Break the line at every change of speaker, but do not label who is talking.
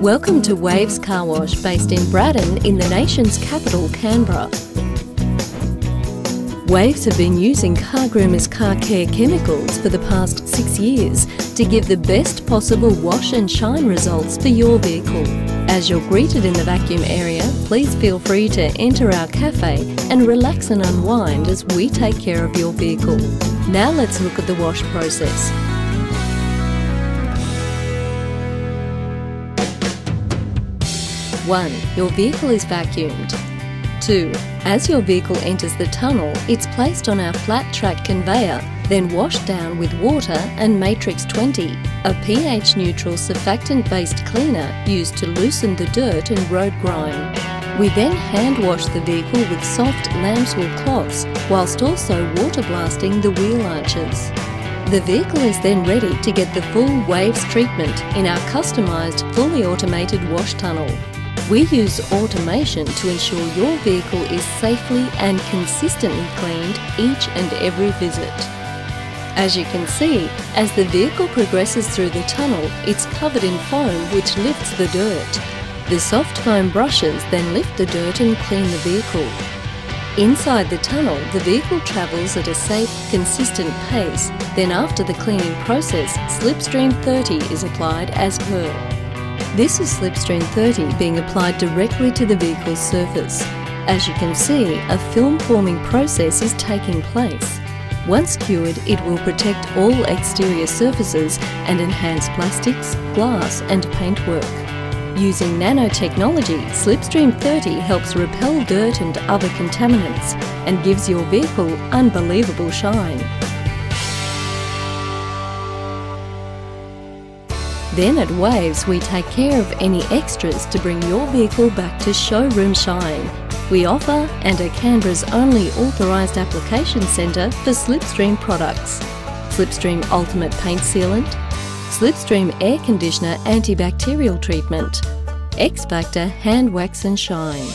Welcome to Waves Car Wash, based in Braddon in the nation's capital, Canberra. Waves have been using Cargroomers car care chemicals for the past 6 years to give the best possible wash and shine results for your vehicle. As you're greeted in the vacuum area, please feel free to enter our cafe and relax and unwind as we take care of your vehicle. Now let's look at the wash process. 1. Your vehicle is vacuumed. 2. As your vehicle enters the tunnel, it's placed on our flat track conveyor, then washed down with water and Matrix 20, a pH-neutral surfactant-based cleaner used to loosen the dirt and road grime. We then hand wash the vehicle with soft lambswool cloths, whilst also water blasting the wheel arches. The vehicle is then ready to get the full Waves treatment in our customised, fully automated wash tunnel. We use automation to ensure your vehicle is safely and consistently cleaned each and every visit. As you can see, as the vehicle progresses through the tunnel, it's covered in foam which lifts the dirt. The soft foam brushes then lift the dirt and clean the vehicle. Inside the tunnel, the vehicle travels at a safe, consistent pace. Then after the cleaning process, Slipstream 30 is applied as per. This is Slipstream 30 being applied directly to the vehicle's surface. As you can see, a film forming process is taking place. Once cured, it will protect all exterior surfaces and enhance plastics, glass and paintwork. Using nanotechnology, Slipstream 30 helps repel dirt and other contaminants and gives your vehicle unbelievable shine. Then at Waves, we take care of any extras to bring your vehicle back to showroom shine. We offer and are Canberra's only authorised application centre for Slipstream products. Slipstream Ultimate Paint Sealant, Slipstream Air Conditioner Antibacterial Treatment, X-Factor Hand Wax and Shine.